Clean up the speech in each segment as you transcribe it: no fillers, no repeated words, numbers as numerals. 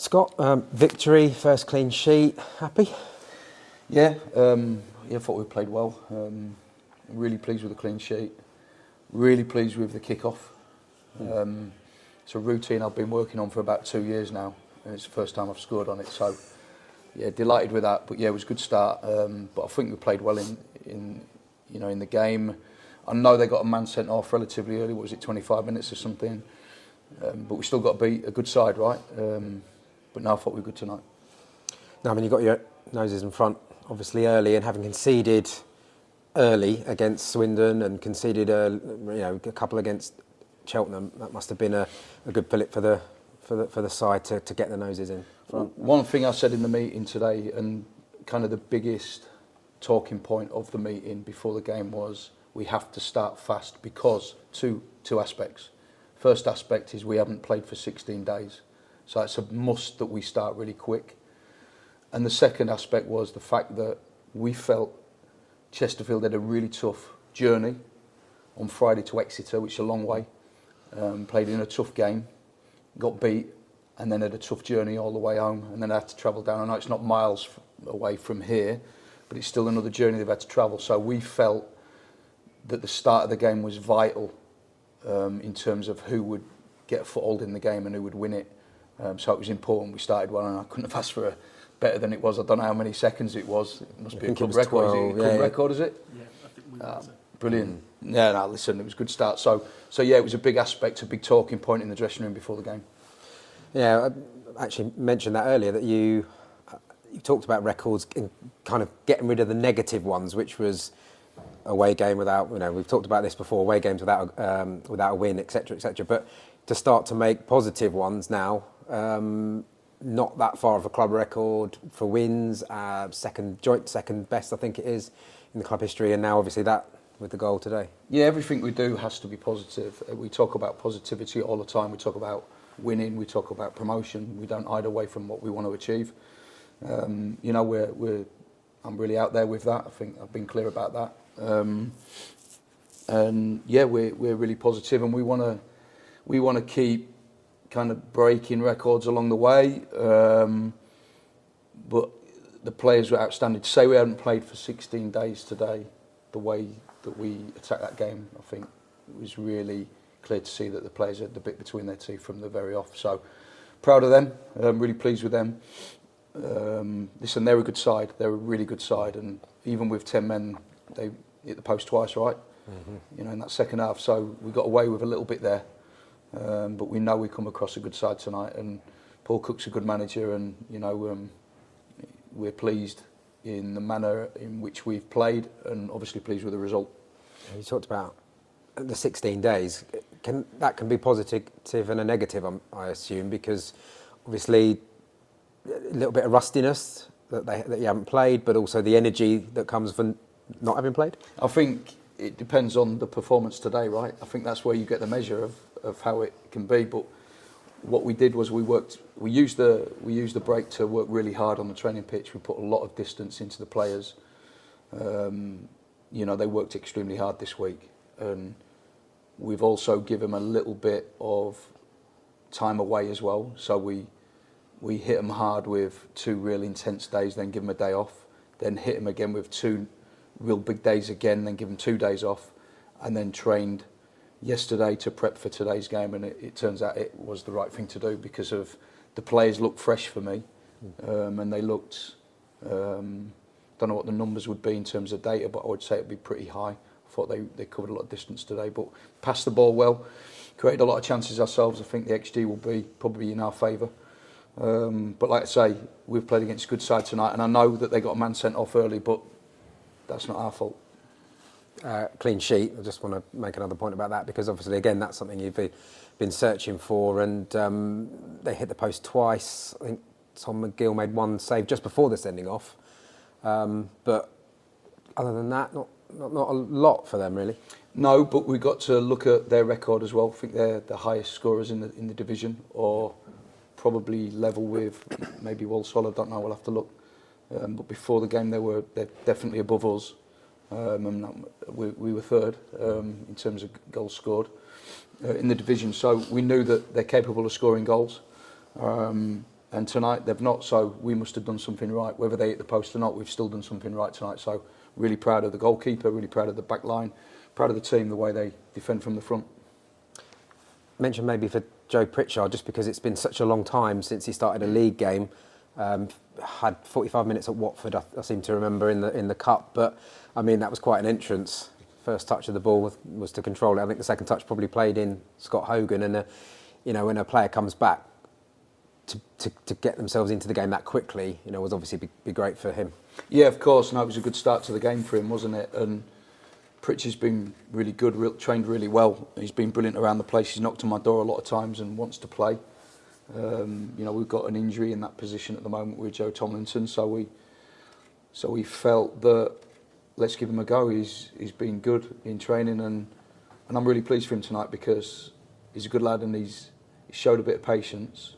Scott, victory, first clean sheet, happy? Yeah, I thought we played well. Really pleased with the clean sheet. Really pleased with the kick-off. It's a routine I've been working on for about 2 years now, and it's the first time I've scored on it. So, yeah, delighted with that. But yeah, it was a good start. But I think we played well in the game. I know they got a man sent off relatively early. What was it, 25 minutes or something? But we still got to beat a good side, right? But no, I thought we were good tonight. No, I mean, you got your noses in front, obviously early, and having conceded early against Swindon and conceded a couple against Cheltenham, that must have been a good fillip for the side to get the noses in front. One thing I said in the meeting today, and kind of the biggest talking point of the meeting before the game, was we have to start fast because two aspects. First aspect is we haven't played for 16 days, so it's a must that we start really quick. And the second aspect was the fact that we felt Chesterfield had a really tough journey on Friday to Exeter, which is a long way. Played in a tough game, got beat, and then had a tough journey all the way home, and then had to travel down. I know it's not miles away from here, but it's still another journey they've had to travel. So we felt that the start of the game was vital in terms of who would get a foothold in the game and who would win it. So it was important we started well, and I couldn't have asked for a better than it was. I don't know how many seconds it was. It must be a club record. 12, is it a club record, is it? Yeah, I think we was it. Brilliant. Yeah, no, listen, it was a good start. So yeah, it was a big aspect, a big talking point in the dressing room before the game. Yeah, I actually mentioned that earlier, that you talked about records and kind of getting rid of the negative ones, which was away game without, we've talked about this before, away games without a win, etc., etc. But to start to make positive ones now, not that far of a club record for wins, joint second best, I think it is, in the club history, and now obviously that with the goal today. Yeah, everything we do has to be positive. We talk about positivity all the time. We talk about winning. We talk about promotion. We don't hide away from what we want to achieve. I'm really out there with that. I think I've been clear about that. And yeah, we're really positive, and we want to keep kind of breaking records along the way. But the players were outstanding. To say we hadn't played for 16 days today, the way that we attacked that game, I think it was really clear to see that the players had the bit between their teeth from the very off. So proud of them. Really pleased with them. Listen, they're a good side. They're a really good side, and even with 10 men, they hit the post twice, right? Mm-hmm. In that second half. So we got away with a little bit there. But we know we come across a good side tonight, and Paul Cook's a good manager, and we're pleased in the manner in which we've played, and obviously pleased with the result. You talked about the 16 days. That can be positive and a negative, I assume, because obviously a little bit of rustiness that you haven't played, but also the energy that comes from not having played. I think it depends on the performance today, right? I think that's where you get the measure of how it can be. But what we did was we used the break to work really hard on the training pitch. We put a lot of distance into the players. They worked extremely hard this week, and we've also given them a little bit of time away as well. So we hit them hard with 2 real intense days, then give them a day off, then hit them again with 2 real big days again, then give them 2 days off, and then trained yesterday to prep for today's game. And it turns out it was the right thing to do, because of the players looked fresh for me, and they looked, don't know what the numbers would be in terms of data, but I would say it'd be pretty high. I thought they covered a lot of distance today, but passed the ball well, created a lot of chances ourselves. I think the XG will be probably in our favour. But like I say, we've played against a good side tonight, and I know that they got a man sent off early, but that's not our fault. Clean sheet. I just want to make another point about that, because obviously, again, that's something you've been searching for, and they hit the post twice. I think Tom McGill made 1 save just before the sending off, but other than that, not a lot for them really. No, but we've got to look at their record as well. I think they're the highest scorers in the division, or probably level with maybe Walsall. I don't know. We'll have to look. But before the game, they're definitely above us. And we were third in terms of goals scored in the division. So we knew that they're capable of scoring goals. And tonight they've not, so we must have done something right. Whether they hit the post or not, we've still done something right tonight. So really proud of the goalkeeper, really proud of the back line, proud of the team, the way they defend from the front. Mention maybe for Joe Pritchard, just because it's been such a long time since he started a league game. Had 45 minutes at Watford, I seem to remember, in the cup. But I mean, that was quite an entrance. First touch of the ball was to control it. I think the second touch probably played in Scott Hogan. And when a player comes back to get themselves into the game that quickly, was obviously be great for him. Yeah, of course. No, it was a good start to the game for him, wasn't it? And Pritchard's been really good, trained really well. He's been brilliant around the place. He's knocked on my door a lot of times and wants to play. We've got an injury in that position at the moment with Joe Tomlinson, so we felt that let's give him a go. He's been good in training, and I'm really pleased for him tonight because he's a good lad and he's showed a bit of patience.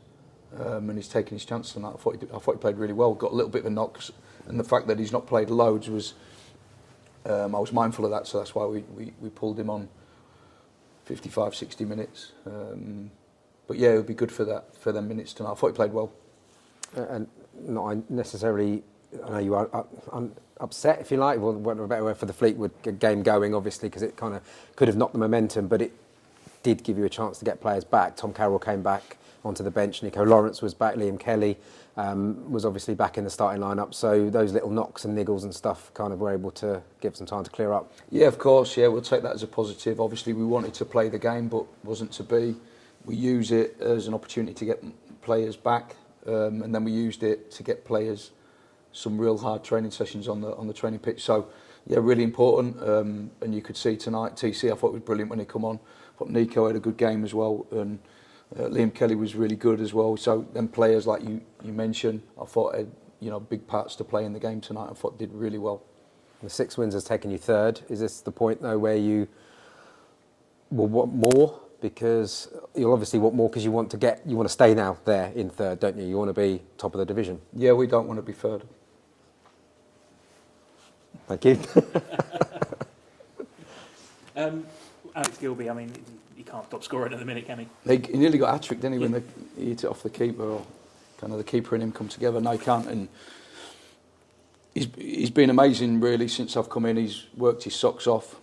And he's taken his chance tonight. I thought he played really well. Got a little bit of a knock, and the fact that he's not played loads was I was mindful of that. So that's why we pulled him on 55, 60 minutes. But yeah, it would be good for them minutes tonight. I thought he played well. And not necessarily. I know you are upset, if you like. Well, what a better way for the Fleetwood game going, obviously, because it kind of could have knocked the momentum, but it did give you a chance to get players back. Tom Carroll came back onto the bench. Nico Lawrence was back. Liam Kelly was obviously back in the starting lineup. So those little knocks and niggles and stuff kind of were able to give some time to clear up. Yeah, of course. Yeah, we'll take that as a positive. Obviously, we wanted to play the game, but wasn't to be. We use it as an opportunity to get players back, and then we used it to get players some real hard training sessions on the training pitch. So yeah, really important. And you could see tonight, TC, I thought was brilliant when he come on. I thought Nico had a good game as well, and Liam Kelly was really good as well. So then players like you mentioned, I thought had big parts to play in the game tonight. I thought did really well. The 6 wins has taken you third. Is this the point though where you will want more? Because you'll obviously want more because you want to stay now there in third, don't you? You want to be top of the division. Yeah, we don't want to be third. Thank you. Alex Gilby, I mean, he can't stop scoring at the minute, can he? He nearly got a hat-trick, didn't he, when he hit it off the keeper, or kind of the keeper and him come together. No, he can't. And he's been amazing, really, since I've come in. He's worked his socks off.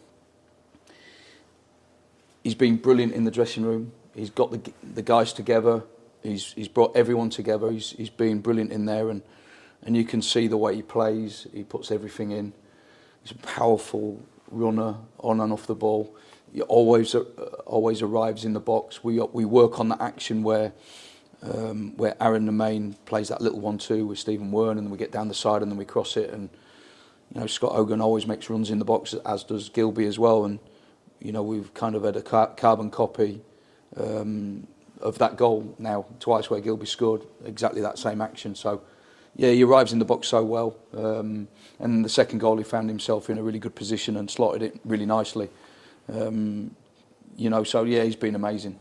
He's been brilliant in the dressing room. He's got the guys together. He's brought everyone together. He's been brilliant in there, and you can see the way he plays. He puts everything in. He's a powerful runner on and off the ball. He always arrives in the box. We work on the action where Aaron the main plays that little 1-2 with Stephen Wern, and then we get down the side and then we cross it. And Scott Hogan always makes runs in the box, as does Gilby as well. And we've kind of had a carbon copy of that goal now twice, where Gilby scored exactly that same action. So yeah, he arrives in the box so well. And the second goal, he found himself in a really good position and slotted it really nicely. So yeah, he's been amazing.